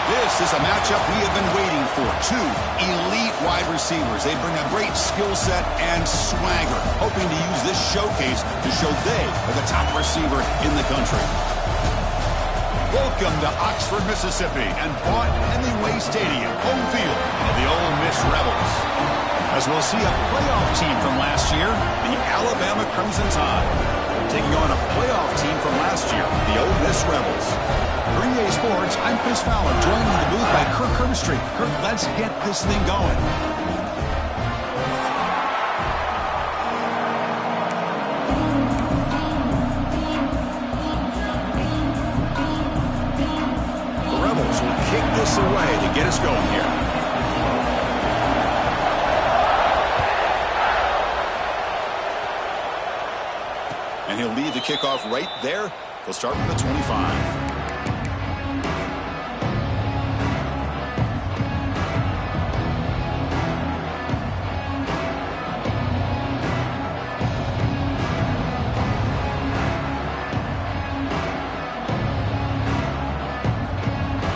This is a matchup we have been waiting for. Two elite wide receivers. They bring a great skill set and swagger, hoping to use this showcase to show they are the top receiver in the country. Welcome to Oxford, Mississippi, and Vaught-Hemingway Stadium, home field of the Ole Miss Rebels. As we'll see a playoff team from last year, the Alabama Crimson Tide, taking on a playoff team from last year, the Ole Miss Rebels. For EA Sports, I'm Chris Fowler, joined in the booth by Kirk Herbstreit. Kirk, let's get this thing going. The Rebels will kick this away to get us going here. And he'll lead the kickoff right there. They'll start from the 25.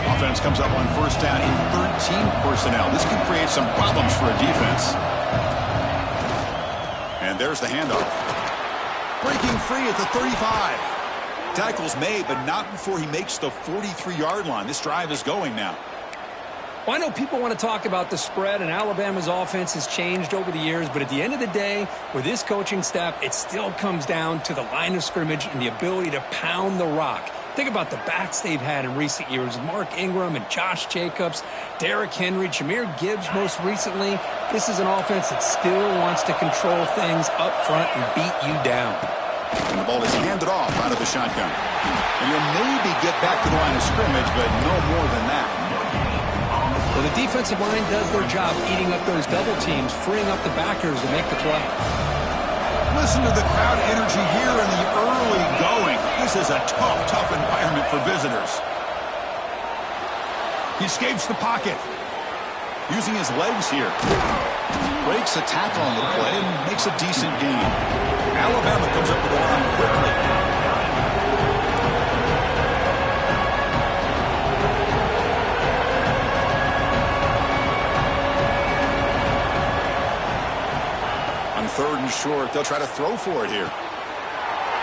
Offense comes up on first down in 13 personnel. This could create some problems for a defense. And there's the handoff. Breaking free at the 35. Tackles made, but not before he makes the 43-yard line. This drive is going now. Well, I know people want to talk about the spread, and Alabama's offense has changed over the years, but at the end of the day, with this coaching staff, it still comes down to the line of scrimmage and the ability to pound the rock. Think about the backs they've had in recent years. Mark Ingram and Josh Jacobs, Derrick Henry, Jahmyr Gibbs most recently. This is an offense that still wants to control things up front and beat you down. And the ball is handed off out of the shotgun. And you'll maybe get back to the line of scrimmage, but no more than that. Well, the defensive line does their job eating up those double teams, freeing up the backers to make the play. Listen to the crowd energy here in the early going. This is a tough environment for visitors. He escapes the pocket. Using his legs here. Breaks a tackle on the play and makes a decent gain. Alabama comes up with the line quickly. On third and short, they'll try to throw for it here.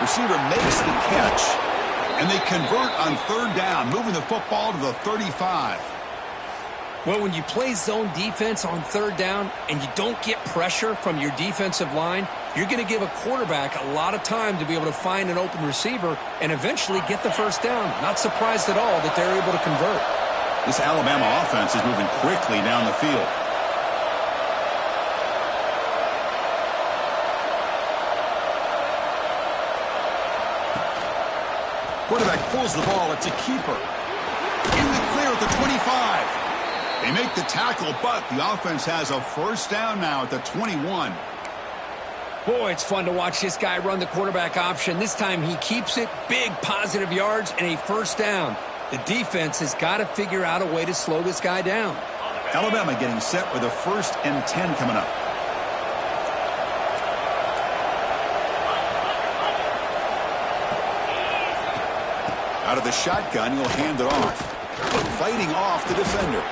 Receiver makes the catch, and they convert on third down, moving the football to the 35. Well, when you play zone defense on third down and you don't get pressure from your defensive line, you're going to give a quarterback a lot of time to be able to find an open receiver and eventually get the first down. Not surprised at all that they're able to convert. This Alabama offense is moving quickly down the field. Quarterback pulls the ball. It's a keeper. In the clear at the 25. They make the tackle, but the offense has a first down now at the 21. Boy, it's fun to watch this guy run the quarterback option. This time he keeps it, big positive yards, and a first down. The defense has got to figure out a way to slow this guy down. Alabama getting set with a 1st and 10 coming up. Out of the shotgun, he'll hand it off. Fighting off the defender.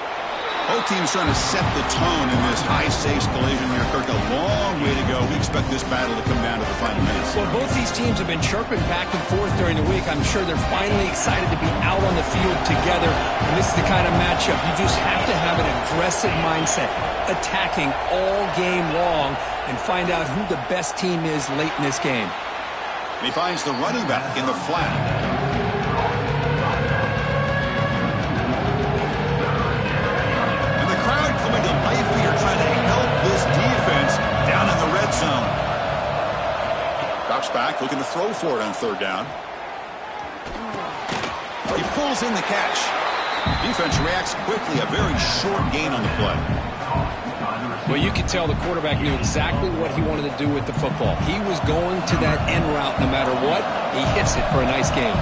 Both teams trying to set the tone in this high-stakes collision here, Kirk. A long way to go. We expect this battle to come down to the final minutes. Well, both these teams have been chirping back and forth during the week. I'm sure they're finally excited to be out on the field together. And this is the kind of matchup you just have to have an aggressive mindset, attacking all game long, and find out who the best team is late in this game. And he finds the running back in the flat. Coming to life here, trying to help this defense down in the red zone. Drops back, looking to throw for it on third down. He pulls in the catch. Defense reacts quickly, a very short gain on the play. Well, you could tell the quarterback knew exactly what he wanted to do with the football. He was going to that end route no matter what. He hits it for a nice gain.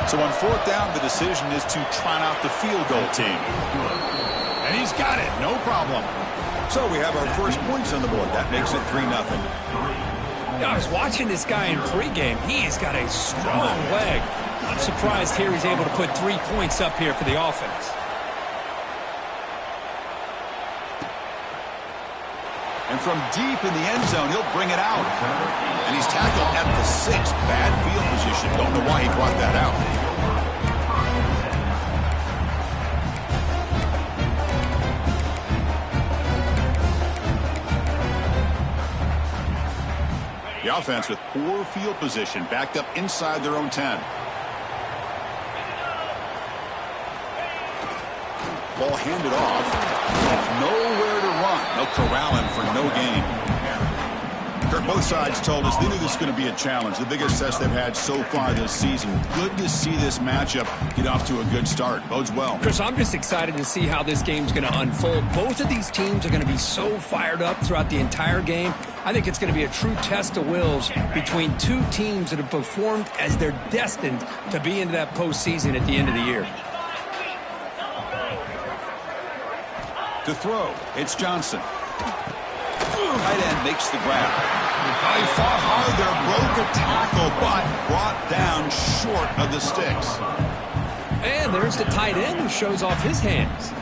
So on fourth down, the decision is to trot out the field goal team. And he's got it, no problem. So we have our first points on the board. That makes it 3-0. I was watching this guy in pregame. He's got a strong leg. I'm surprised here he's able to put 3 points up here for the offense. And from deep in the end zone, he'll bring it out. And he's tackled at the 6. Bad field position. Don't know why he brought that out. The offense with poor field position, backed up inside their own 10. Ball handed off. Nowhere to run. They'll corral him for no gain. Kirk, both sides told us they knew this was going to be a challenge. The biggest test they've had so far this season. Good to see this matchup get off to a good start. Bodes well. Chris, I'm just excited to see how this game's going to unfold. Both of these teams are going to be so fired up throughout the entire game. I think it's going to be a true test of wills between two teams that have performed as they're destined to be into that postseason at the end of the year. To throw, it's Johnson. Tight end makes the grab. He fought hard there, broke a tackle, but brought down short of the sticks. And there's the tight end who shows off his hands.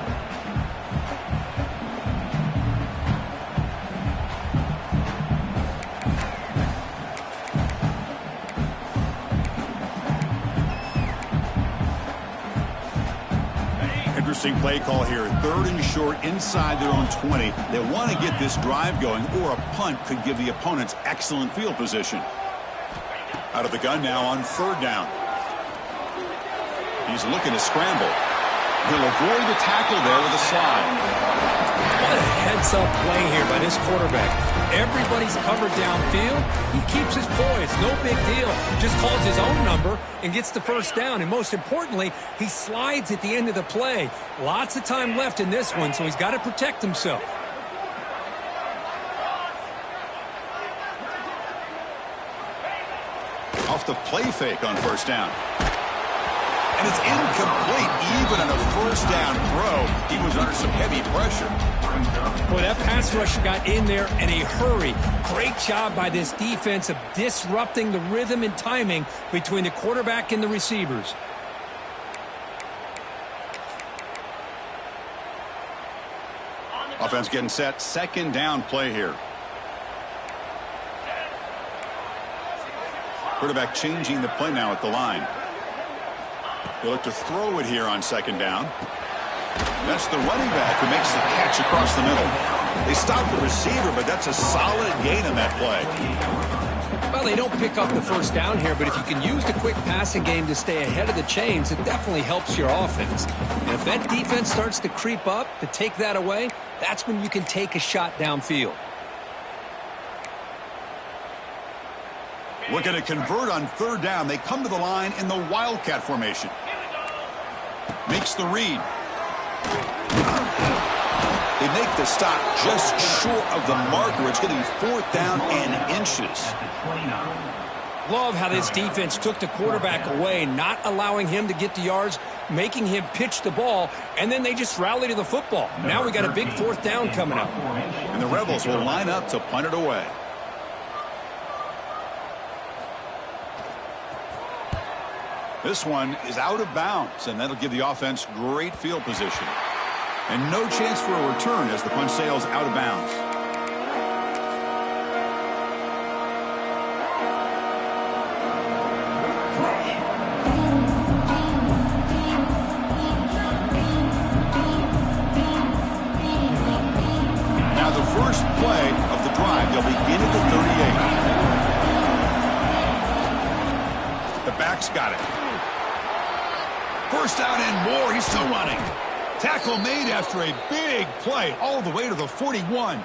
Interesting play call here. 3rd and short inside their own 20. They want to get this drive going, or a punt could give the opponents excellent field position. Out of the gun now on 3rd down. He's looking to scramble. He'll avoid the tackle there with a slide. What a heads-up play here by this quarterback. Everybody's covered downfield. He keeps his poise. No big deal. Just calls his own number and gets the first down. And most importantly, he slides at the end of the play. Lots of time left in this one, so he's got to protect himself. Off the play fake on 1st down. And it's incomplete. Even on a 1st down throw, he was under some heavy pressure. Boy, that pass rush got in there in a hurry. Great job by this defense of disrupting the rhythm and timing between the quarterback and the receivers. Offense getting set. 2nd down play here. Quarterback changing the play now at the line. They look to throw it here on 2nd down. That's the running back who makes the catch across the middle. They stop the receiver, but that's a solid gain on that play. Well, they don't pick up the 1st down here, but if you can use the quick passing game to stay ahead of the chains, it definitely helps your offense. And if that defense starts to creep up to take that away, that's when you can take a shot downfield. Looking to convert on 3rd down. They come to the line in the Wildcat formation. Makes the read. They make the stop just short of the marker. It's going to be 4th down and inches. Love how this defense took the quarterback away, not allowing him to get the yards, making him pitch the ball, and then they just rally to the football. Now we got a big 4th down coming up. And the Rebels will line up to punt it away. This one is out of bounds, and that'll give the offense great field position. And no chance for a return as the punt sails out of bounds. Now the first play of the drive, they'll begin at the 38. The back's got it. 1st down and more. He's still running. Tackle made after a big play all the way to the 41.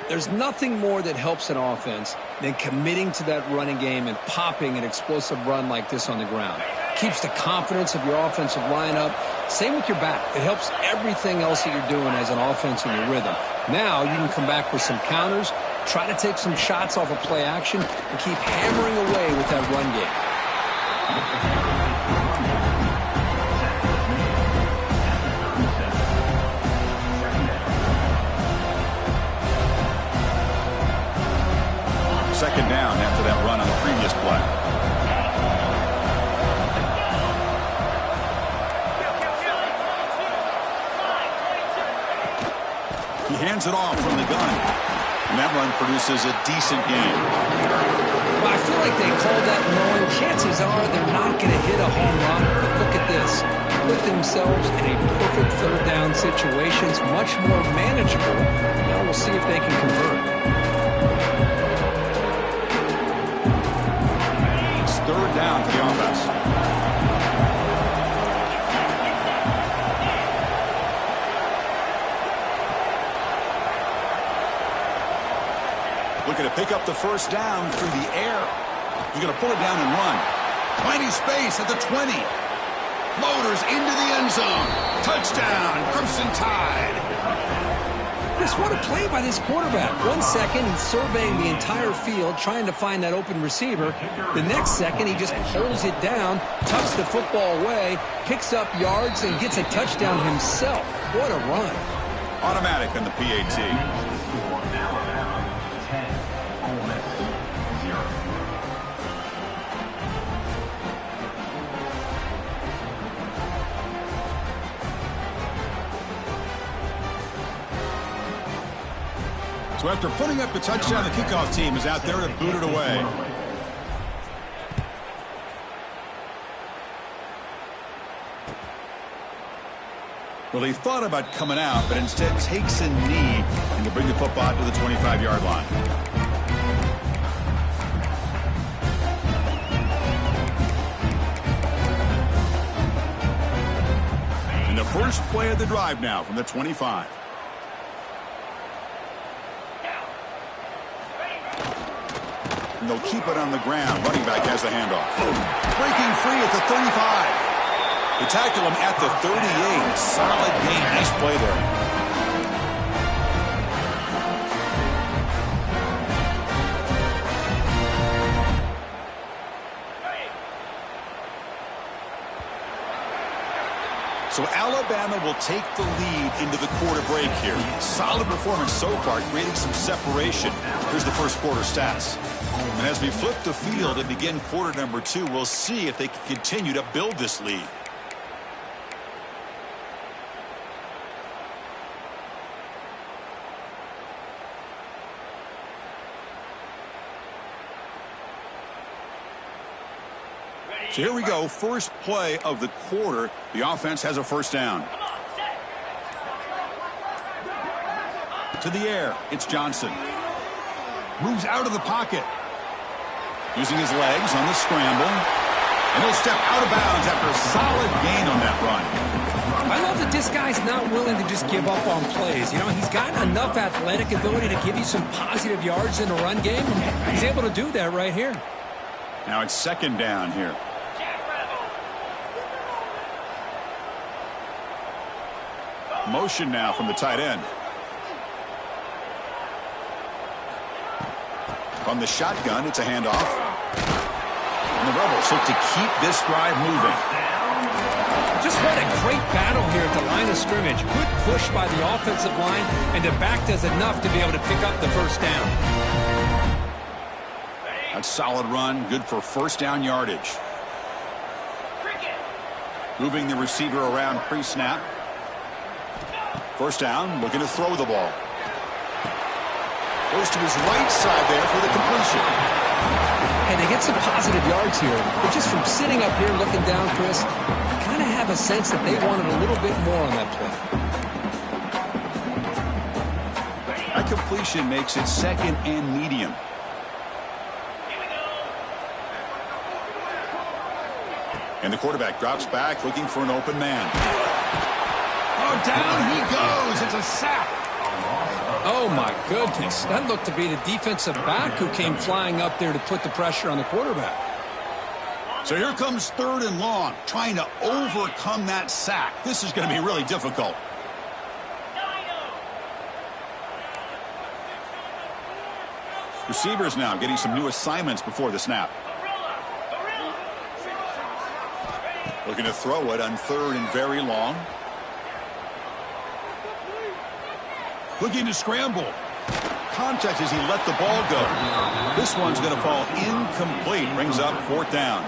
There's nothing more that helps an offense than committing to that running game and popping an explosive run like this on the ground. Keeps the confidence of your offensive lineup. Same with your back. It helps everything else that you're doing as an offense in your rhythm. Now you can come back with some counters, try to take some shots off of play action, and keep hammering away with that run game. Second down after that run on the previous play. He hands it off from the gun. And that run produces a decent gain. Well, I feel like they called that knowing chances are they're not going to hit a home run. But look at this. Put themselves in a perfect third down situation. It's much more manageable. Now we'll see if they can convert. It's third down for the offense. Looking to pick up the first down through the air. He's going to pull it down and run. Plenty space at the 20. Motors into the end zone. Touchdown, Crimson Tide. Chris, what a play by this quarterback. 1 second, he's surveying the entire field, trying to find that open receiver. The next second, he just holds it down, tucks the football away, picks up yards, and gets a touchdown himself. What a run. Automatic on the PAT. So after putting up the touchdown, the kickoff team is out there to boot it away. Well, he thought about coming out, but instead takes a knee and to bring the football to the 25-yard line. And the first play of the drive now from the 25. And they'll keep it on the ground. Running back has the handoff. Breaking free at the 35. They tackle him at the 38. Solid gain. Nice play there. So Alabama will take the lead into the quarter break here. Solid performance so far, creating some separation. Here's the first quarter stats. And as we flip the field and begin quarter number 2, we'll see if they can continue to build this lead. So here we go, first play of the quarter. The offense has a first down. To the air, it's Johnson. Moves out of the pocket. Using his legs on the scramble. And he'll step out of bounds after a solid gain on that run. I love that this guy's not willing to just give up on plays. You know, he's got enough athletic ability to give you some positive yards in the run game. And he's able to do that right here. Now it's second down here. Motion now from the tight end. From the shotgun, it's a handoff. And the Rebels look to keep this drive moving. Just what a great battle here at the line of scrimmage. Good push by the offensive line, and the back does enough to be able to pick up the first down. A solid run, good for first down yardage. Moving the receiver around pre-snap. First down, looking to throw the ball. Goes to his right side there for the completion. And they get some positive yards here. But just from sitting up here looking down, Chris, I kind of have a sense that they wanted a little bit more on that play. That completion makes it second and medium. And the quarterback drops back looking for an open man. Oh, down he goes. It's a sack. Oh, my goodness. That looked to be the defensive back who came flying up there to put the pressure on the quarterback. So here comes third and long, trying to overcome that sack. This is going to be really difficult. Receivers now getting some new assignments before the snap. Looking to throw it on third and very long. Looking to scramble. Contact as he let the ball go. This one's going to fall incomplete. Brings up fourth down.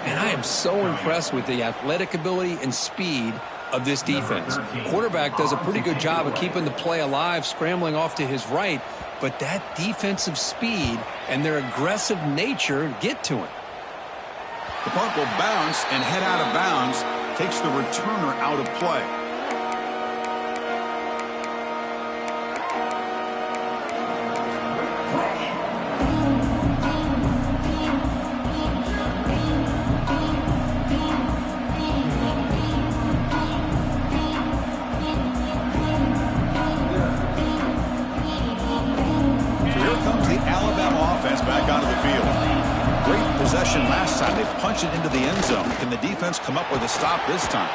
And I am so impressed with the athletic ability and speed of this defense. Quarterback does a pretty good job of keeping the play alive, scrambling off to his right, but that defensive speed and their aggressive nature get to him. The punt will bounce and head out of bounds, takes the returner out of play. Last time they punched it into the end zone. Can the defense come up with a stop this time?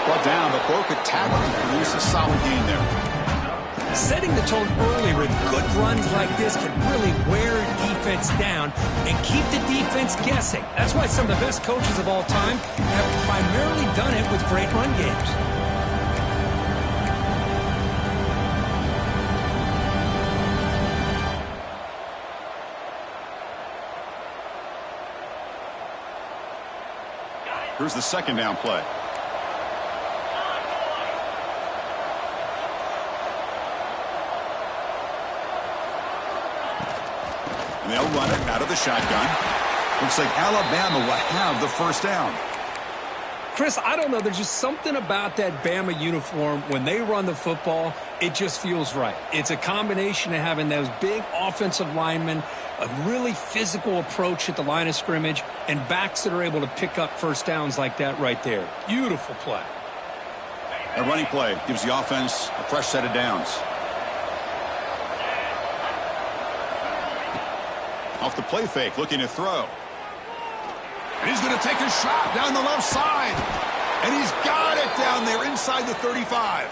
Brought down, but broke a tackle to produce a solid gain there. Setting the tone early with good runs like this can really wear a defense down and keep the defense guessing. That's why some of the best coaches of all time have primarily done it with great run games. Here's the second down play. And they'll run it out of the shotgun. Looks like Alabama will have the first down. Chris, I don't know. There's just something about that Bama uniform. When they run the football, it just feels right. It's a combination of having those big offensive linemen, a really physical approach at the line of scrimmage, and backs that are able to pick up first downs like that right there. Beautiful play. A running play gives the offense a fresh set of downs. Off the play fake, looking to throw. And he's going to take a shot down the left side. And he's got it down there inside the 35.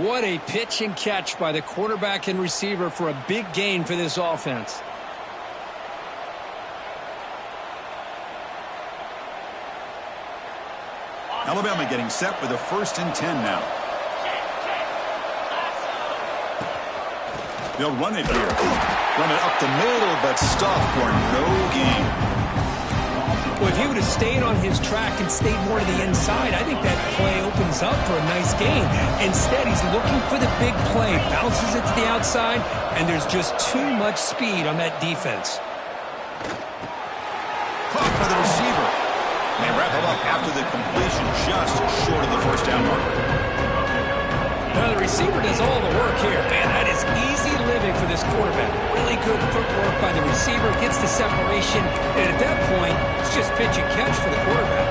What a pitch and catch by the quarterback and receiver for a big gain for this offense. Alabama getting set with a 1st and 10 now. They'll run it here. Run it up the middle, but stuffed for no gain. Well, if he would have stayed on his track and stayed more to the inside, I think that play opens up for a nice gain. Instead, he's looking for the big play, bounces it to the outside, and there's just too much speed on that defense. Caught by the receiver. And they wrap it up after the completion, just short of the first down marker. Now, the receiver does all the work here. Man, that is easy living for this quarterback. Really good footwork by the receiver, gets the separation, and at that point, it's just pitch and catch for the quarterback.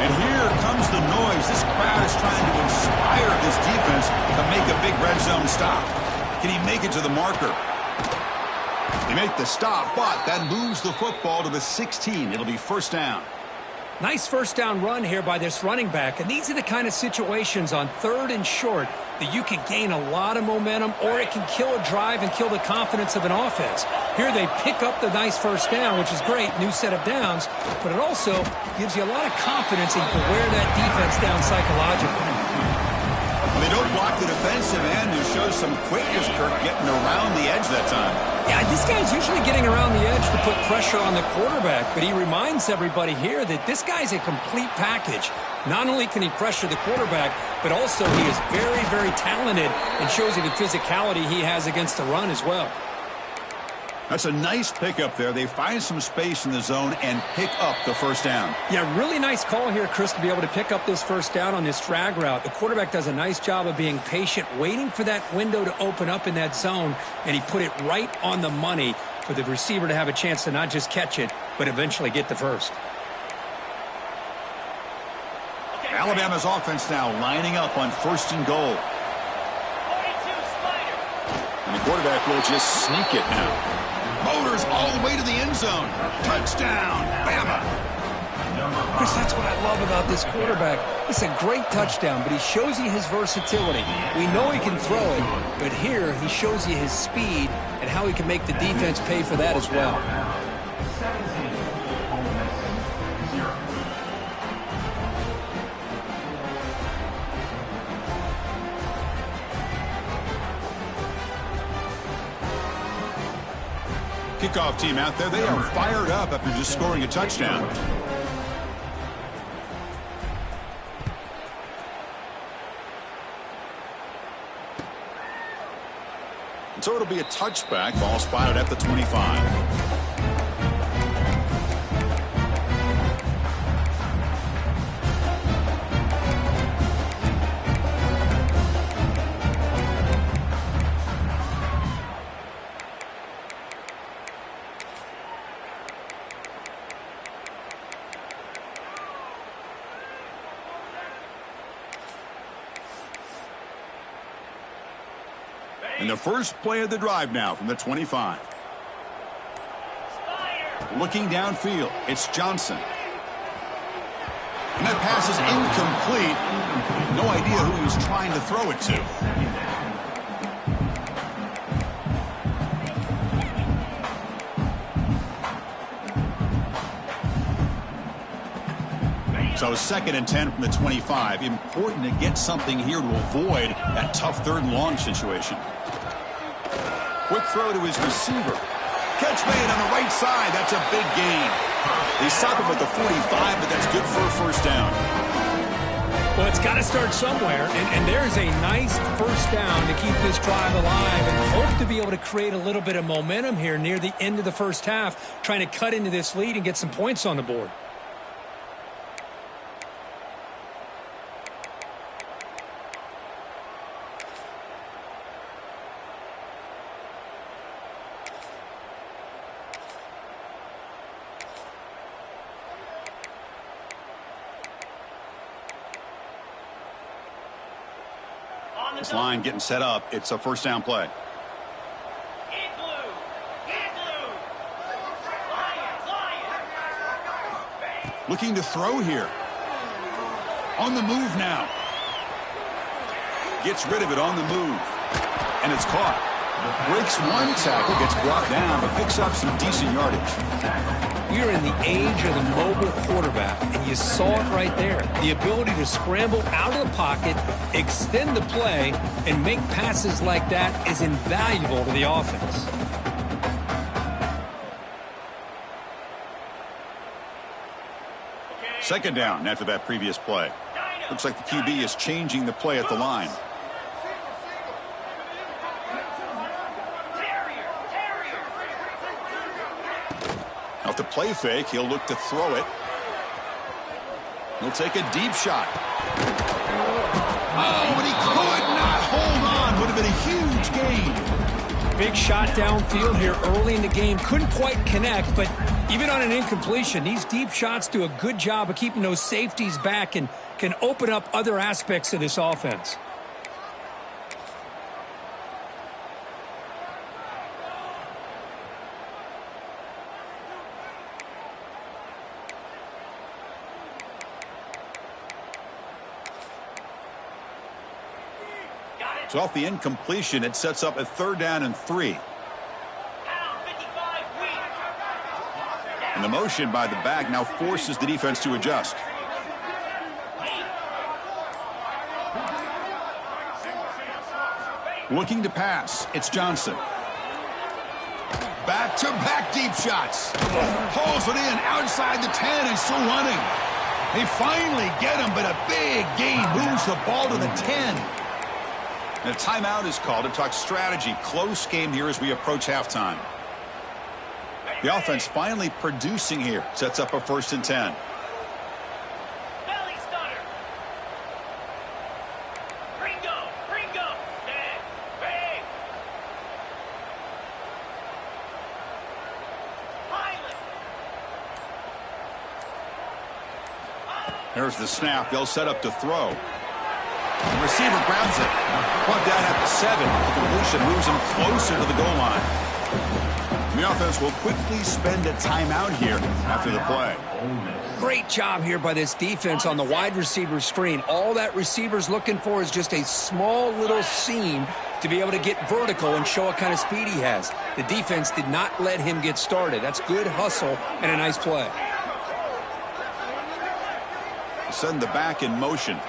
And here comes the noise. This crowd is trying to inspire this defense to make a big red zone stop. Can he make it to the marker? They make the stop, but that moves the football to the 16. It'll be first down. Nice first down run here by this running back, and these are the kind of situations on 3rd and short that you can gain a lot of momentum, or it can kill a drive and kill the confidence of an offense. Here they pick up the nice first down, which is great, new set of downs, but it also gives you a lot of confidence that you can wear that defense down psychologically. They don't block the defensive end, who shows some quickness, Kirk, getting around the edge that time. Yeah, this guy's usually getting around the edge to put pressure on the quarterback, but he reminds everybody here that this guy's a complete package. Not only can he pressure the quarterback, but also he is very, very talented and shows you the physicality he has against the run as well. That's a nice pickup there. They find some space in the zone and pick up the first down. Yeah, really nice call here, Chris, to be able to pick up this first down on this drag route. The quarterback does a nice job of being patient, waiting for that window to open up in that zone, and he put it right on the money for the receiver to have a chance to not just catch it, but eventually get the first. Alabama's offense now lining up on 1st and goal. And the quarterback will just sneak it now. Motors all the way to the end zone. Touchdown, Bama. Chris, that's what I love about this quarterback. It's a great touchdown, but he shows you his versatility. We know he can throw it, but here he shows you his speed and how he can make the defense pay for that as well. Kickoff team out there, they are fired up after just scoring a touchdown. So it'll be a touchback. Ball spotted at the 25. And the first play of the drive now from the 25. Looking downfield, it's Johnson. And that pass is incomplete. No idea who he was trying to throw it to. So 2nd and 10 from the 25. Important to get something here to avoid that tough 3rd and long situation. Quick throw to his receiver. Catch made on the right side. That's a big gain. They stop him at the 45, but that's good for a first down. Well, it's got to start somewhere, and there's a nice first down to keep this drive alive and hope to be able to create a little bit of momentum here near the end of the first half, trying to cut into this lead and get some points on the board. This line getting set up. It's a first down play. Looking to throw here. On the move now. Gets rid of it on the move. And it's caught. Breaks one tackle, gets brought down, but picks up some decent yardage. We're in the age of the mobile quarterback, and you saw it right there. The ability to scramble out of the pocket, extend the play, and make passes like that is invaluable to the offense. Second down after that previous play. Looks like the QB is changing the play at the line. Off the play fake, he'll look to throw it. He'll take a deep shot. Oh, but he could not hold on. Would have been a huge gain. Big shot downfield here early in the game. Couldn't quite connect, but even on an incompletion, these deep shots do a good job of keeping those safeties back and can open up other aspects of this offense. So off the incompletion, it sets up a 3rd down and 3. And the motion by the back now forces the defense to adjust. Looking to pass, it's Johnson. Back-to-back deep shots. Hauls it in outside the 10 and still running. They finally get him, but a big gain moves the ball to the 10. And a timeout is called to talk strategy. Close game here as we approach halftime. The offense finally producing here. Sets up a 1st and 10. Belly stunner. Ringo. Bang. There's the snap. They'll set up to throw. The receiver grabs it. Brought down at the 7. The completion moves him closer to the goal line. The offense will quickly spend a timeout here after the play. Great job here by this defense on the wide receiver screen. All that receiver's looking for is just a small little seam to be able to get vertical and show what kind of speed he has. The defense did not let him get started. That's good hustle and a nice play. Send the back in motion.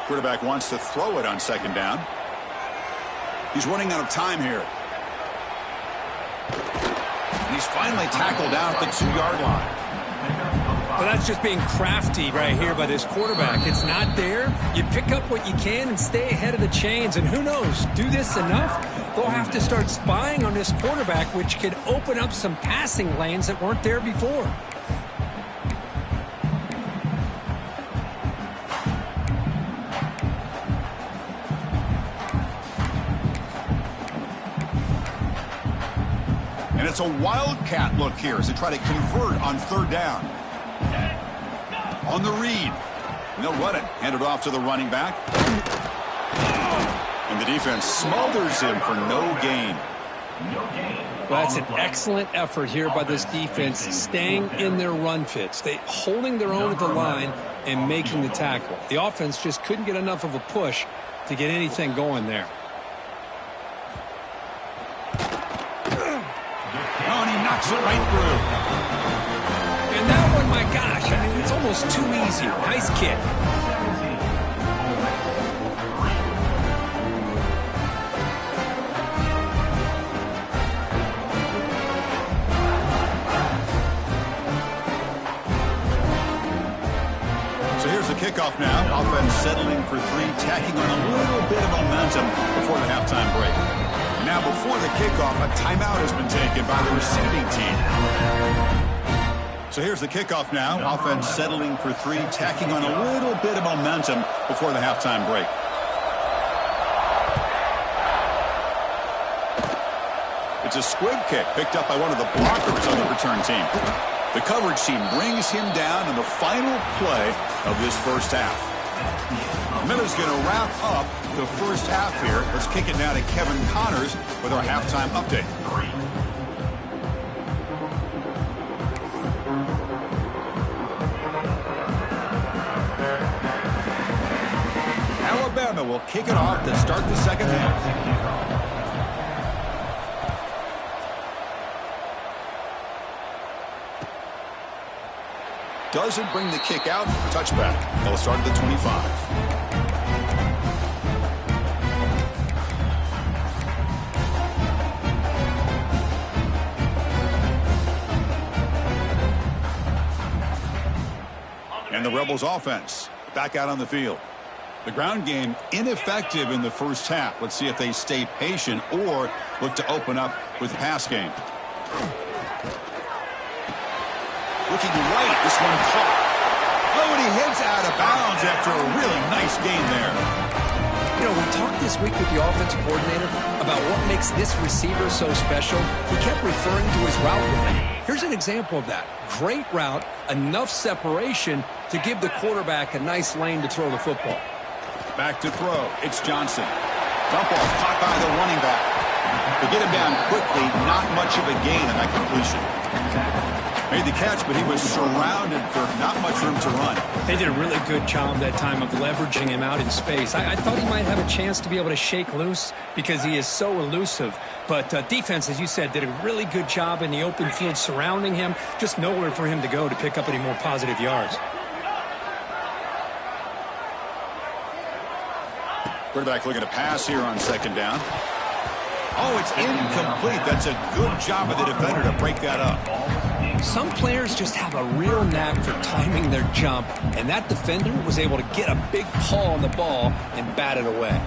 Quarterback wants to throw it on 2nd down. He's running out of time here. finally tackled down at the 2-yard line. Well, that's just being crafty right here by this quarterback. It's not there. You pick up what you can and stay ahead of the chains. And who knows, do this enough, they'll have to start spying on this quarterback, which could open up some passing lanes that weren't there before. And it's a wildcat look here as they try to convert on 3rd down. On the read. And they'll run it. Hand it off to the running back. And the defense smothers him for no gain. Well, that's an excellent effort here by this defense, staying in their run fits, holding their own at the line and making the tackle. The offense just couldn't get enough of a push to get anything going there. Oh, and he knocks it right through. And that one, my gosh, I mean, it's almost too easy. Nice kick. So here's the kickoff now. Offense settling for 3, tacking on a little bit of momentum before the halftime break. Now before the kickoff, a timeout has been taken by the receiving team. So here's the kickoff now. Offense settling for 3, tacking on a little bit of momentum before the halftime break. It's a squib kick picked up by one of the blockers on the return team. The coverage team brings him down in the final play of this first half. Miller's going to wrap up the first half here. Let's kick it now to Kevin Connors with our halftime update. Alabama will kick it off to start the second half. Doesn't bring the kick out. Touchback. They'll start at the 25. And the Rebels offense back out on the field. The ground game ineffective in the first half. Let's see if they stay patient or look to open up with pass game. Looking right, this one caught. Oh, and he heads out of bounds after a really nice gain there. You know, we talked this week with the offensive coordinator about what makes this receiver so special. He kept referring to his route running. Here's an example of that. Great route, enough separation to give the quarterback a nice lane to throw the football. Back to throw. It's Johnson. Dump off caught by the running back. To get him down quickly, not much of a gain on that completion. Made the catch, but he was surrounded for not much room to run. They did a really good job that time of leveraging him out in space. I thought he might have a chance to be able to shake loose because he is so elusive. But defense, as you said, did a really good job in the open field surrounding him. Just nowhere for him to go to pick up any more positive yards. Quarterback looking to pass here on second down. Oh, it's incomplete. That's a good job of the defender to break that up. Some players just have a real knack for timing their jump, and that defender was able to get a big paw on the ball and bat it away.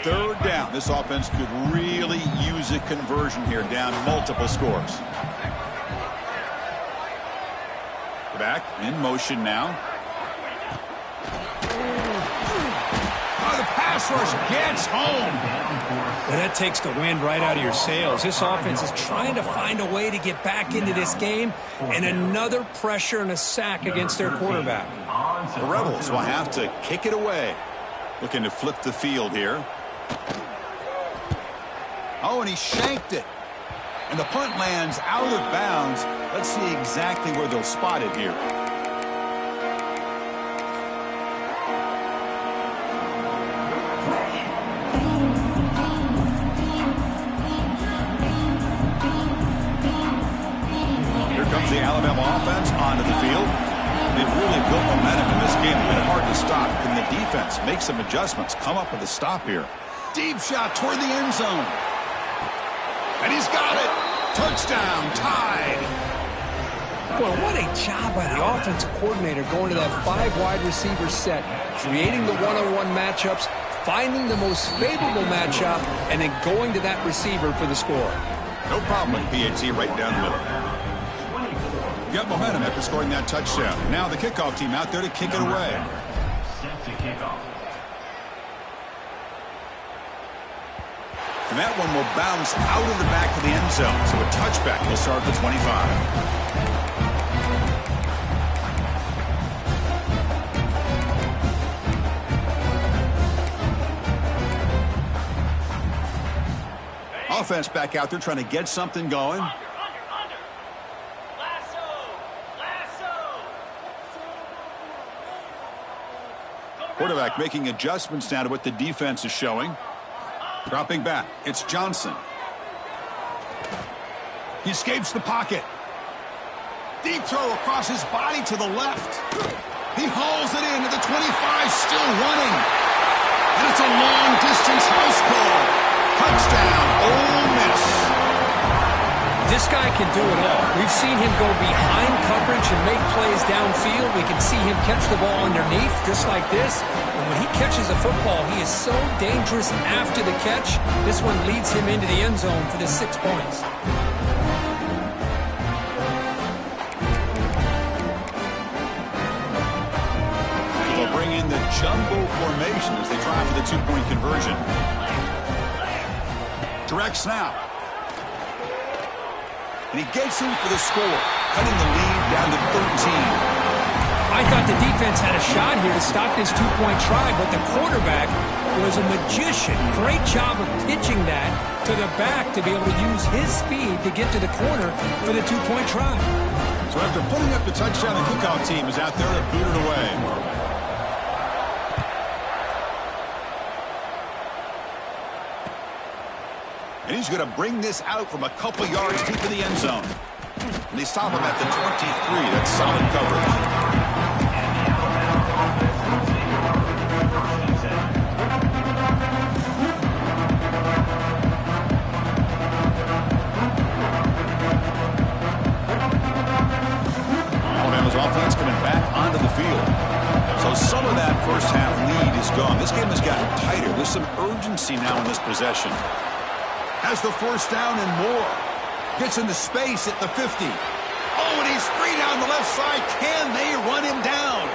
Third down. This offense could really use a conversion here, down multiple scores. Back in motion now. Oh, the pass rush gets home. Well, that takes the wind right out of your sails. This offense is trying to find a way to get back into this game, and another pressure and a sack against their quarterback. The Rebels will have to kick it away. Looking to flip the field here. Oh, and he shanked it. And the punt lands out of bounds. Let's see exactly where they'll spot it here. Here comes the Alabama offense onto the field. They've really built momentum in this game. It's been hard to stop. Can the defense make some adjustments, come up with a stop here? Deep shot toward the end zone. And he's got it. Touchdown, tied. Boy, what a job by the offensive coordinator going to that 5 wide receiver set, creating the one-on-one matchups, finding the most favorable matchup, and then going to that receiver for the score. No problem with PAT right down the middle. Got momentum after scoring that touchdown. Now the kickoff team out there to kick it away. And that one will bounce out of the back of the end zone. So a touchback will start at the 25. Offense back out there trying to get something going. Under. Lasso. Quarterback making adjustments now to what the defense is showing. Dropping back, it's Johnson. He escapes the pocket. Deep throw across his body to the left. He hauls it in to the 25, still running. And it's a long-distance house call. Touchdown, Ole Miss. This guy can do it all. We've seen him go behind coverage and make plays downfield. We can see him catch the ball underneath just like this. And when he catches a football, he is so dangerous after the catch. This one leads him into the end zone for the 6 points. They'll bring in the jumbo formation as they try for the 2-point conversion. Direct snap. And he gets in for the score, cutting the lead down to 13. I thought the defense had a shot here to stop this 2-point try, but the quarterback was a magician. Great job of pitching that to the back to be able to use his speed to get to the corner for the 2-point try. So after putting up the touchdown, the kickoff team is out there to boot it away. And he's going to bring this out from a couple yards deep in the end zone. And they stop him at the 23. That's solid coverage. Alabama's offense coming back onto the field. So some of that first half lead is gone. This game has gotten tighter. There's some urgency now in this possession. Has the first down and more. Gets into space at the 50. Oh, and he's free down the left side. Can they run him down?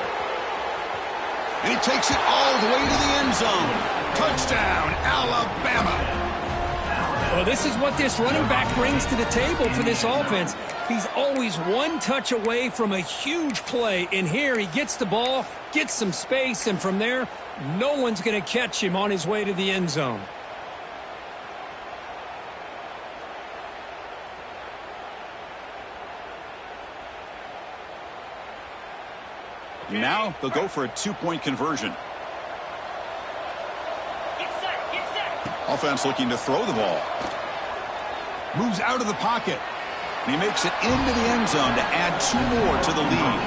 And he takes it all the way to the end zone. Touchdown, Alabama. Well, this is what this running back brings to the table for this offense. He's always one touch away from a huge play. And here he gets the ball, gets some space, and from there, no one's going to catch him on his way to the end zone. Now they'll go for a 2-point conversion. Get set. Offense looking to throw the ball. Moves out of the pocket. And he makes it into the end zone to add 2 more to the lead.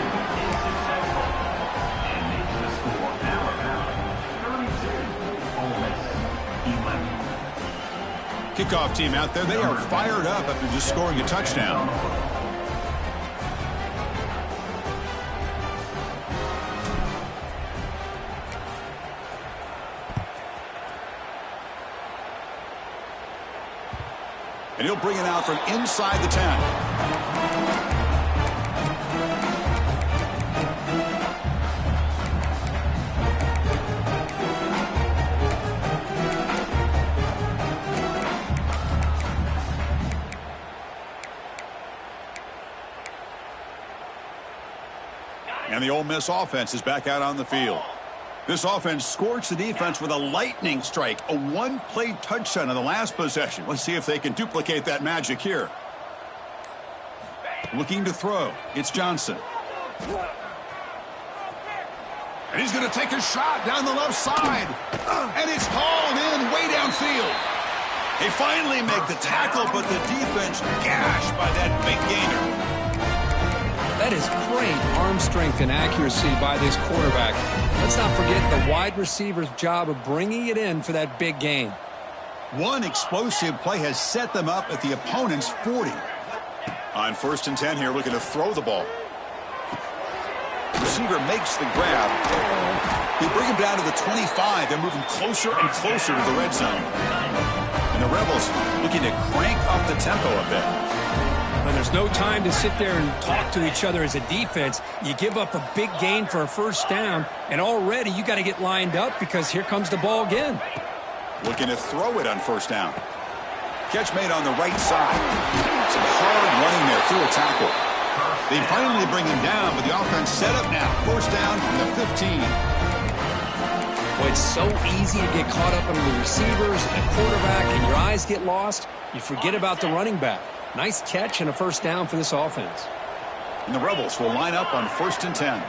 Kickoff team out there, they are fired up after just scoring a touchdown. And he'll bring it out from inside the 10. And the Ole Miss offense is back out on the field. This offense scorched the defense with a lightning strike, a 1-play touchdown on the last possession. Let's see if they can duplicate that magic here. Looking to throw. It's Johnson. And he's going to take a shot down the left side. And it's hauled in way downfield. They finally make the tackle, but the defense gashed by that big gainer. That is great arm strength and accuracy by this quarterback. Let's not forget the wide receiver's job of bringing it in for that big gain. One explosive play has set them up at the opponent's 40. On 1st and 10 here, looking to throw the ball. Receiver makes the grab. They bring him down to the 25. They're moving closer and closer to the red zone. And the Rebels looking to crank up the tempo a bit. When there's no time to sit there and talk to each other as a defense, you give up a big gain for a first down, and already you got to get lined up because here comes the ball again. Looking to throw it on 1st down. Catch made on the right side. Some hard running there through a tackle. They finally bring him down, but the offense set up now. 1st down from the 15. Well, it's so easy to get caught up in the receivers and the quarterback, and your eyes get lost. You forget about the running back. Nice catch and a 1st down for this offense. And the Rebels will line up on 1st and 10.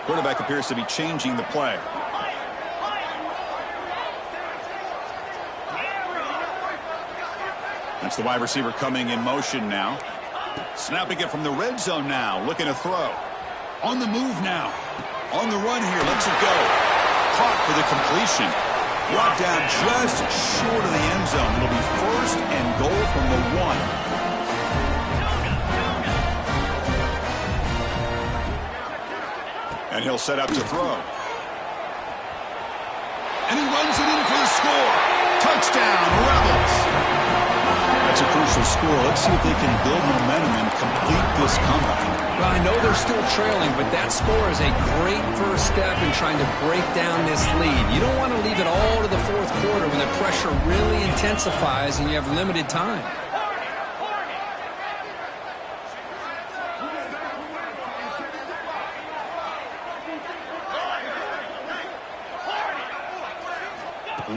Quarterback appears to be changing the play. That's the wide receiver coming in motion now. Snapping it from the red zone now. Looking to throw. On the move now. On the run here. Lets it go. Caught for the completion. Brought down just short of the end zone. It'll be 1st and goal from the 1. And he'll set up to throw. And he runs it in for the score. Touchdown, Rebels. That's a crucial score. Let's see if they can build momentum and complete this comeback. Well, I know they're still trailing, but that score is a great first step in trying to break down this lead. You don't want to leave it all to the 4th quarter when the pressure really intensifies and you have limited time.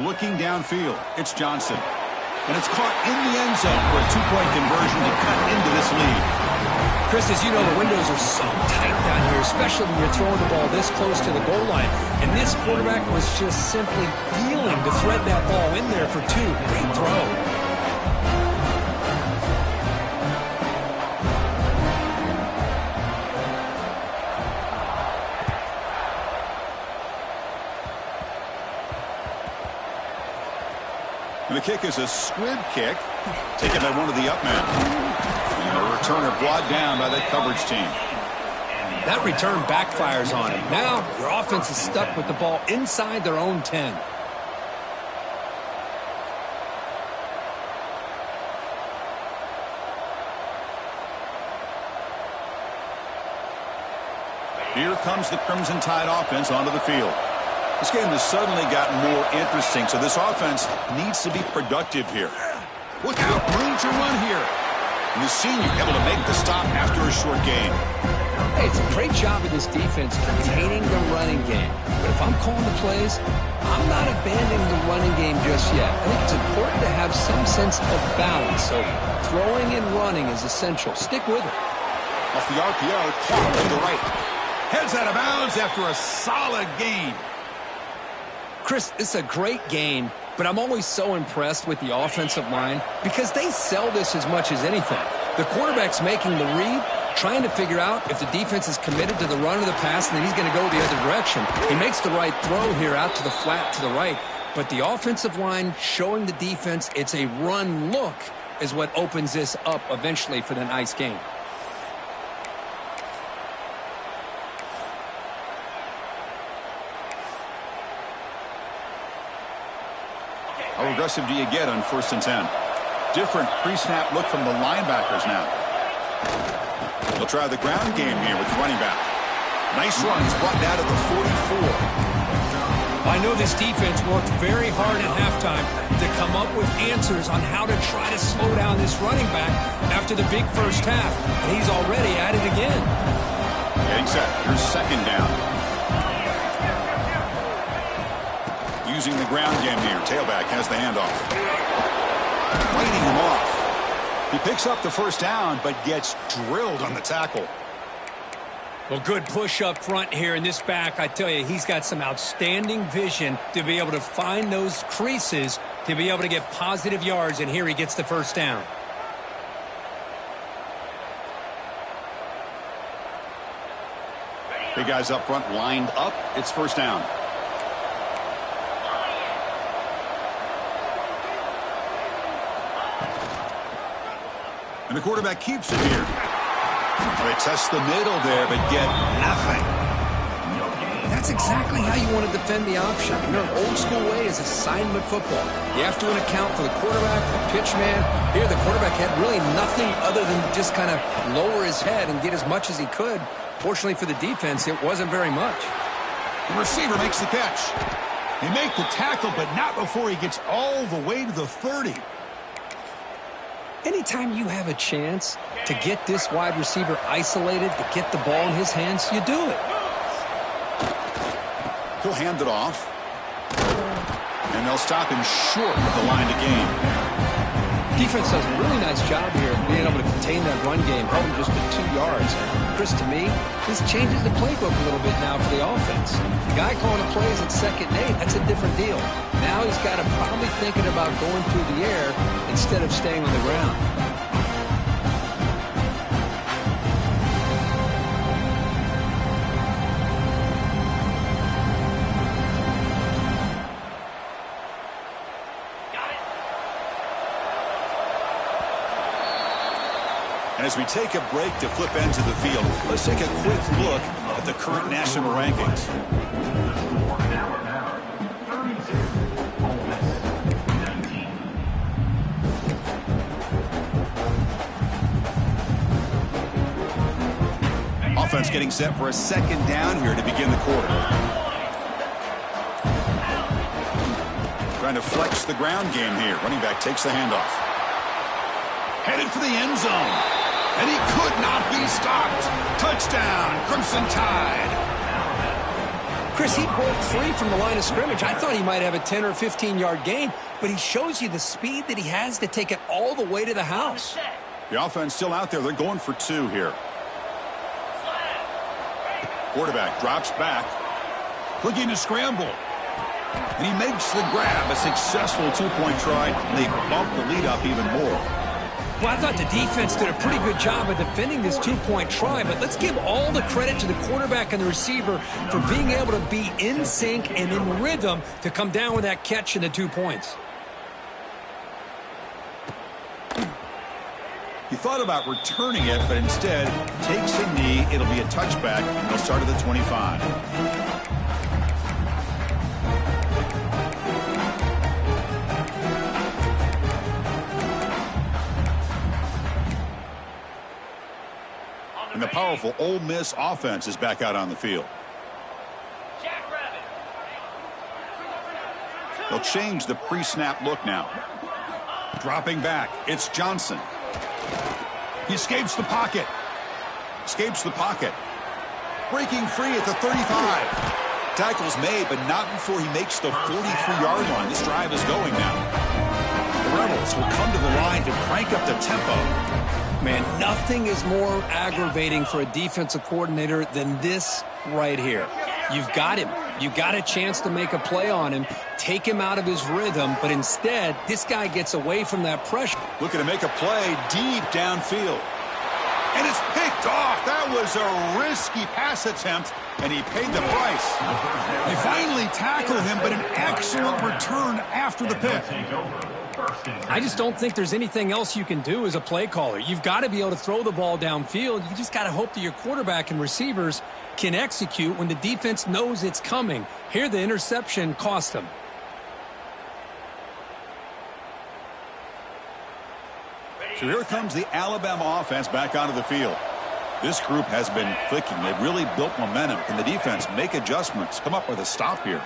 Looking downfield, it's Johnson. And it's caught in the end zone for a 2-point conversion to cut into this lead. Chris, as you know, the windows are so tight down here, especially when you're throwing the ball this close to the goal line. And this quarterback was just simply feeling to thread that ball in there for 2. Great throw. And the kick is a squib kick, taken by one of the up men. And a returner brought down by that coverage team. That return backfires on him. Now your offense is stuck with the ball inside their own 10. Here comes the Crimson Tide offense onto the field. This game has suddenly gotten more interesting, so this offense needs to be productive here. Look out, room to run here. And the senior able to make the stop after a short gain. Hey, it's a great job of this defense containing the running game. But if I'm calling the plays, I'm not abandoning the running game just yet. I think it's important to have some sense of balance. So throwing and running is essential. Stick with it. Off the RPO, caught to the right. Heads out of bounds after a solid gain. Chris, it's a great gain, but I'm always so impressed with the offensive line because they sell this as much as anything. The quarterback's making the read, trying to figure out if the defense is committed to the run or the pass, and then he's going to go the other direction. He makes the right throw here out to the flat to the right, but the offensive line showing the defense it's a run look is what opens this up eventually for the nice game. How aggressive do you get on 1st and 10? Different pre-snap look from the linebackers now. They'll try the ground game here with the running back. Nice run. He's brought down to the 44. I know this defense worked very hard at halftime to come up with answers on how to try to slow down this running back after the big first half, and he's already at it again. Getting set. Here's 2nd down. Using the ground game here. Tailback has the handoff. Fighting him off. He picks up the 1st down, but gets drilled on the tackle. Well, good push up front here in this back. I tell you, he's got some outstanding vision to be able to find those creases, to be able to get positive yards, and here he gets the 1st down. Big guys up front lined up. It's 1st down. And the quarterback keeps it here. They test the middle there, but get nothing. That's exactly how you want to defend the option. You know, an old-school way is assignment football. You have to account for the quarterback, the pitch man. Here, the quarterback had really nothing other than just kind of lower his head and get as much as he could. Fortunately for the defense, it wasn't very much. The receiver makes the catch. They make the tackle, but not before he gets all the way to the 30. Anytime you have a chance to get this wide receiver isolated, to get the ball in his hands, you do it. He'll hand it off. And they'll stop him short of the line to gain. Defense does a really nice job here of being able to contain that run game, held him just to 2 yards. Chris, to me, this changes the playbook a little bit now for the offense. The guy calling the plays at 2nd and 8, that's a different deal. Now he's got to probably thinking about going through the air instead of staying on the ground. And as we take a break to flip into the field, let's take a quick look at the current national rankings. Offense getting set for a 2nd down here to begin the quarter. Trying to flex the ground game here. Running back takes the handoff. Headed for the end zone. And he could not be stopped. Touchdown, Crimson Tide. Chris, he broke free from the line of scrimmage. I thought he might have a 10 or 15-yard gain, but he shows you the speed that he has to take it all the way to the house. The offense still out there. They're going for 2 here. Quarterback drops back. Looking to scramble. And he makes the grab. A successful 2-point try. And they bump the lead up even more. Well, I thought the defense did a pretty good job of defending this 2-point try, but let's give all the credit to the quarterback and the receiver for being able to be in sync and in rhythm to come down with that catch and the 2 points. He thought about returning it, but instead takes a knee. It'll be a touchback, and they'll start at the 25. And the powerful Ole Miss offense is back out on the field. They'll change the pre-snap look now. Dropping back, it's Johnson. He escapes the pocket. Escapes the pocket. Breaking free at the 35. Tackle's made, but not before he makes the 43-yard line. This drive is going now. The Rebels will come to the line to crank up the tempo. Man, nothing is more aggravating for a defensive coordinator than this right here. You've got him. You've got a chance to make a play on him, take him out of his rhythm, but instead, this guy gets away from that pressure. Looking to make a play deep downfield. And it's picked off. That was a risky pass attempt, and he paid the price. They finally tackle him, but an excellent return after the pick. I just don't think there's anything else you can do as a play caller. You've got to be able to throw the ball downfield. You just got to hope that your quarterback and receivers can execute when the defense knows it's coming. Here, the interception cost him. So here comes the Alabama offense back onto the field. This group has been clicking. They've really built momentum. Can the defense make adjustments? Come up with a stop here.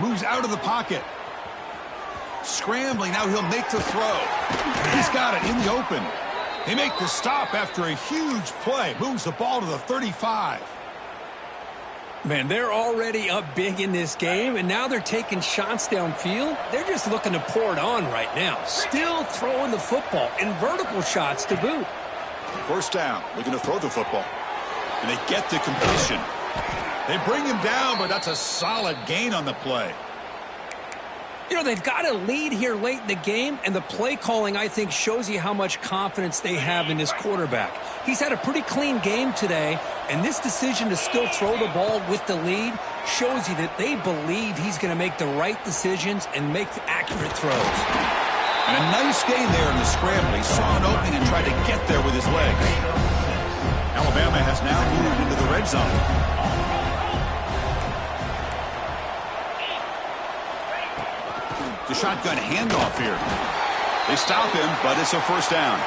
Moves out of the pocket. Scrambling, now he'll make the throw. He's got it in the open. They make the stop after a huge play. Moves the ball to the 35. Man, they're already up big in this game, and now they're taking shots downfield. They're just looking to pour it on right now. Still throwing the football, and vertical shots to boot. First down, looking to throw the football. And they get the completion. They bring him down, but that's a solid gain on the play. You know, they've got a lead here late in the game, and the play calling, I think, shows you how much confidence they have in this quarterback. He's had a pretty clean game today, and this decision to still throw the ball with the lead shows you that they believe he's going to make the right decisions and make accurate throws. And a nice gain there in the scramble. He saw an opening and tried to get there with his legs. Alabama has now moved into the red zone. The shotgun handoff here. They stop him, but it's a first down.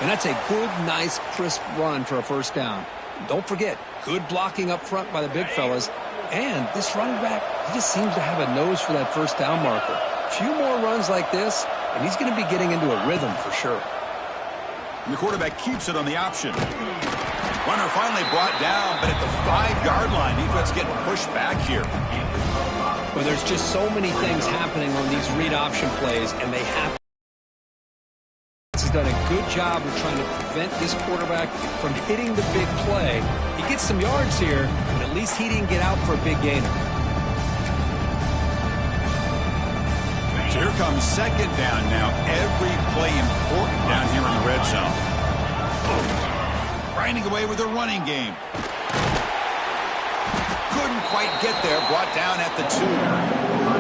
And that's a good, nice, crisp run for a first down. Don't forget, good blocking up front by the big fellas. And this running back, he just seems to have a nose for that first down marker. A few more runs like this, and he's going to be getting into a rhythm for sure. And the quarterback keeps it on the option. Runner finally brought down, but at the 5-yard line, defense getting pushed back here. Well, there's just so many things happening on these read option plays, and they happen. He's done a good job of trying to prevent this quarterback from hitting the big play. He gets some yards here, but at least he didn't get out for a big gainer. So here comes second down now. Every play important down here in the red zone. Grinding away with a running game. Couldn't quite get there. Brought down at the 2.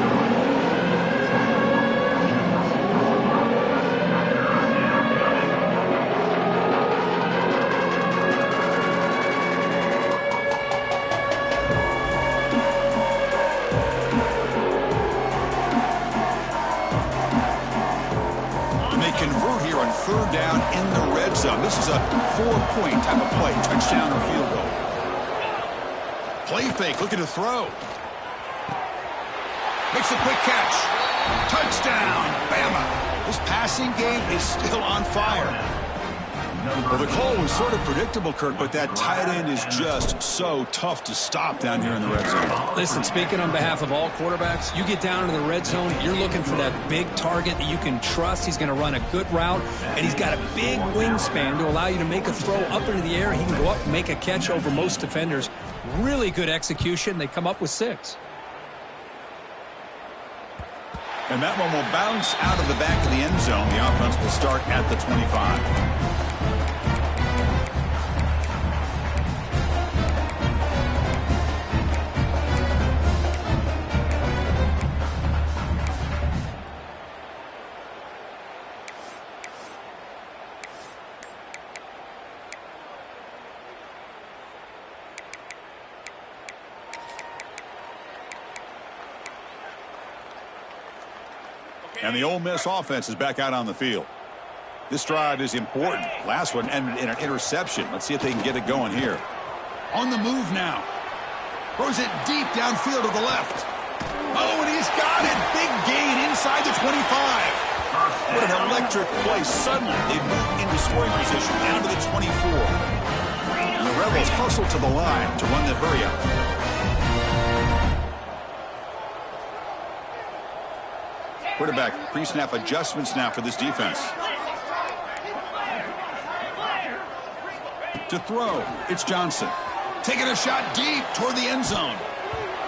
Third down in the red zone. This is a 4-point type of play, touchdown or field goal. Play fake, looking to throw. Makes a quick catch. Touchdown, Bama. This passing game is still on fire. Well, the call was sort of predictable, Kirk, but that tight end is just so tough to stop down here in the red zone. Listen, speaking on behalf of all quarterbacks, you get down in the red zone, you're looking for that big target that you can trust. He's going to run a good route, and he's got a big wingspan to allow you to make a throw up into the air. He can go up and make a catch over most defenders. Really good execution. They come up with 6. And that one will bounce out of the back of the end zone. The offense will start at the 25. And the Ole Miss offense is back out on the field. This drive is important. Last one ended in an interception. Let's see if they can get it going here. On the move now. Throws it deep downfield to the left. Oh, and he's got it. Big gain inside the 25. What an electric play. Suddenly, they move into scoring position down to the 24. And the Rebels hustle to the line to run the hurry up. Quarterback pre-snap adjustments now for this defense. To throw, it's Johnson. Taking a shot deep toward the end zone.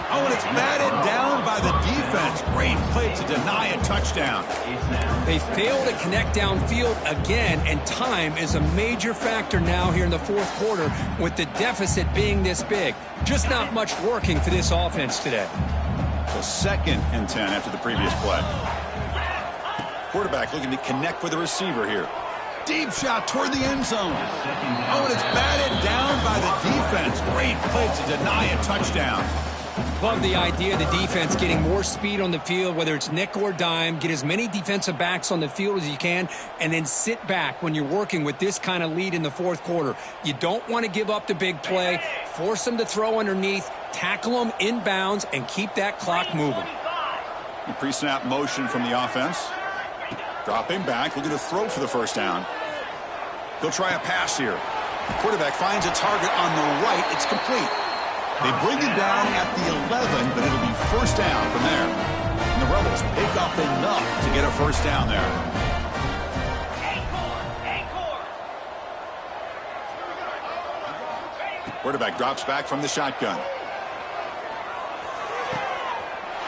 Oh, and it's batted down by the defense. Great play to deny a touchdown. They fail to connect downfield again, and time is a major factor now here in the fourth quarter with the deficit being this big. Just not much working for this offense today. So 2nd and 10 after the previous play. Quarterback looking to connect with the receiver here. Deep shot toward the end zone. Oh, and it's batted down by the defense. Great play to deny a touchdown. Love the idea of the defense getting more speed on the field, whether it's nickel or dime. Get as many defensive backs on the field as you can, and then sit back when you're working with this kind of lead in the fourth quarter. You don't want to give up the big play. Force them to throw underneath, tackle them inbounds, and keep that clock moving. Pre-snap motion from the offense. Dropping back, looking to throw for the first down. He'll try a pass here. Quarterback finds a target on the right. It's complete. They bring it down at the 11, but it'll be first down from there. And the Rebels pick up enough to get a first down there. Quarterback drops back from the shotgun.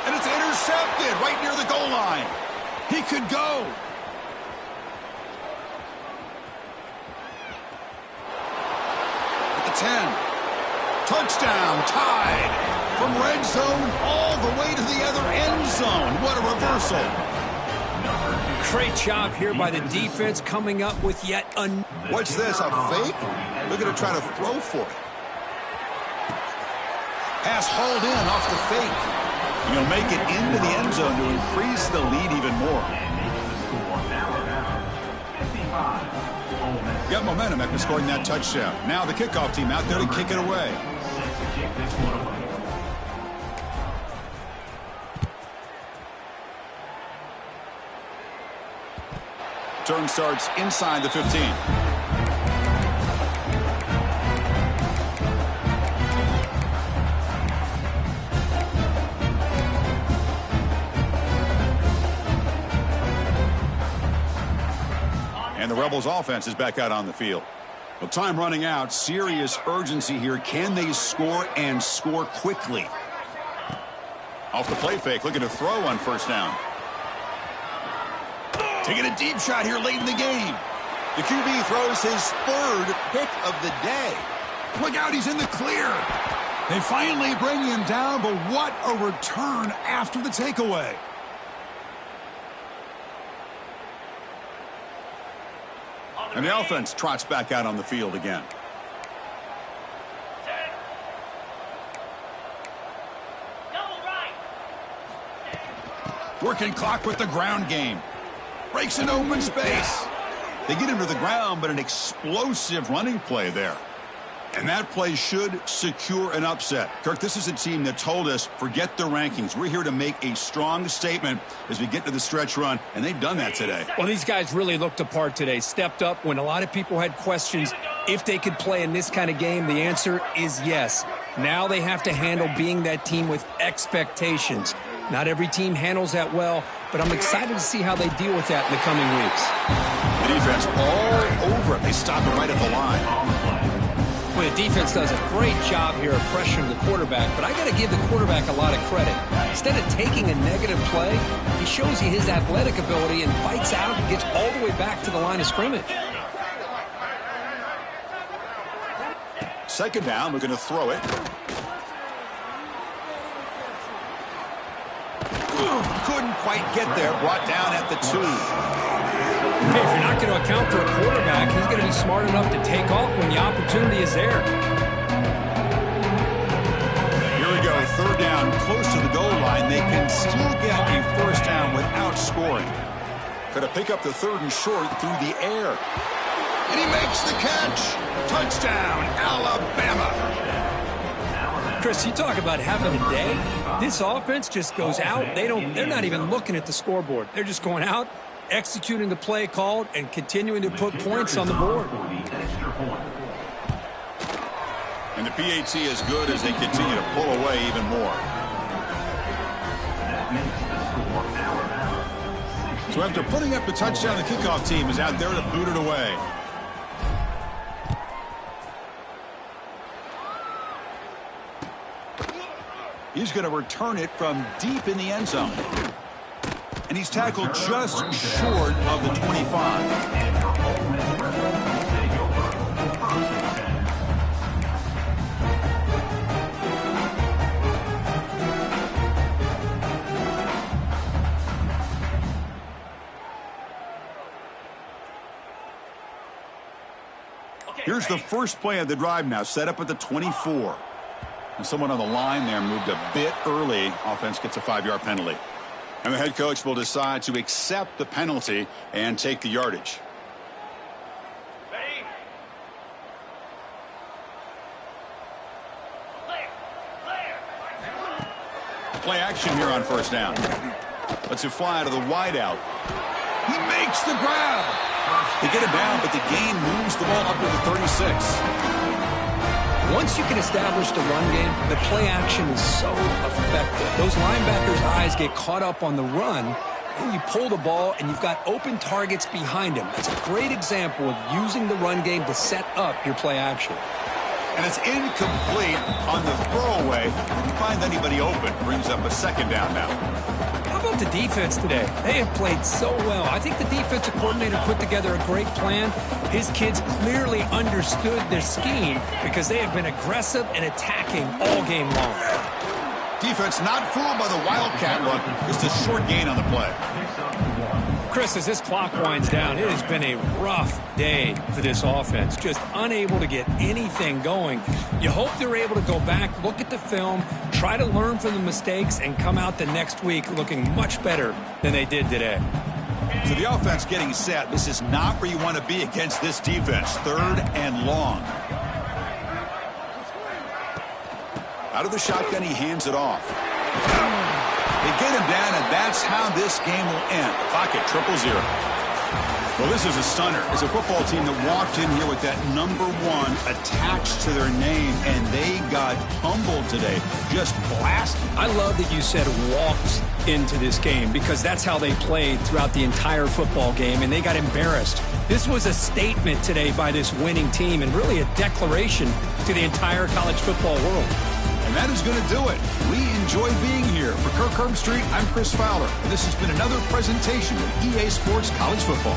And it's intercepted right near the goal line. He could go. At the 10. Touchdown, tied. From red zone all the way to the other end zone. What a reversal. Great job here by the defense coming up with yet another. What's this, a fake? They're going to try to throw for it. Pass hauled in off the fake. He'll make it into the end zone to increase the lead even more. Got momentum after scoring that touchdown. Now the kickoff team out there to kick it away. Turn starts inside the 15. And the Rebels offense is back out on the field. Well, time running out. Serious urgency here. Can they score and score quickly? Off the play fake, looking to throw on first down. Taking a deep shot here late in the game. The QB throws his third pick of the day. Look out, he's in the clear. They finally bring him down, but what a return after the takeaway. And the offense trots back out on the field again. Working clock with the ground game. Breaks an open space. They get him to the ground, but an explosive running play there. And that play should secure an upset. Kirk, this is a team that told us, forget the rankings. We're here to make a strong statement as we get to the stretch run, and they've done that today. Well, these guys really looked the part today. Stepped up when a lot of people had questions if they could play in this kind of game. The answer is yes. Now they have to handle being that team with expectations. Not every team handles that well, but I'm excited to see how they deal with that in the coming weeks. The defense all over it. They stop it right at the line. Well, the defense does a great job here of pressuring the quarterback, but I got to give the quarterback a lot of credit. Instead of taking a negative play, he shows you his athletic ability and fights out and gets all the way back to the line of scrimmage. Second down, we're going to throw it. Couldn't quite get there. Brought down at the 2. Hey, if you're not going to account for a quarterback, he's going to be smart enough to take off when the opportunity is there. Here we go. Third down, close to the goal line. They can still get a first down without scoring. Going to pick up the third and short through the air. And he makes the catch. Touchdown, Alabama. Chris, you talk about having a day. This offense just goes out. They're not even looking at the scoreboard. They're just going out, executing the play called, and continuing to put points on the board. And the PAT is good as they continue to pull away even more. So after putting up the touchdown, the kickoff team is out there to boot it away. He's going to return it from deep in the end zone. And he's tackled just short of the 25. Here's the first play of the drive now, set up at the 24. And someone on the line there moved a bit early. Offense gets a 5-yard penalty. And the head coach will decide to accept the penalty and take the yardage. Ready? Clear. Play action here on first down. Lets it fly to the wideout. He makes the grab. They get it down, but the gain moves the ball up to the 36. Once you can establish the run game, the play action is so effective. Those linebackers' eyes get caught up on the run, and you pull the ball, and you've got open targets behind him. That's a great example of using the run game to set up your play action. And it's incomplete on the throwaway. You find anybody open, brings up a second down now. How about the defense today? They have played so well. I think the defensive coordinator put together a great plan. His kids clearly understood their scheme because they have been aggressive and attacking all game long. Defense not fooled by the Wildcat look. Just a short gain on the play. Chris, as this clock winds down, it has been a rough day for this offense. Just unable to get anything going. You hope they're able to go back, look at the film, try to learn from the mistakes, and come out the next week looking much better than they did today. So the offense getting set. This is not where you want to be against this defense. 3rd and long. Out of the shotgun, he hands it off. They get him down, and that's how this game will end. Clock at 0-0. Well, this is a stunner. It's a football team that walked in here with that number 1 attached to their name, and they got humbled today. Just blasted. I love that you said walked into this game, because that's how they played throughout the entire football game, and they got embarrassed. This was a statement today by this winning team, and really a declaration to the entire college football world. And that is going to do it. We enjoy being here. For Kirk Herbstreit, I'm Chris Fowler, and this has been another presentation of EA Sports College Football.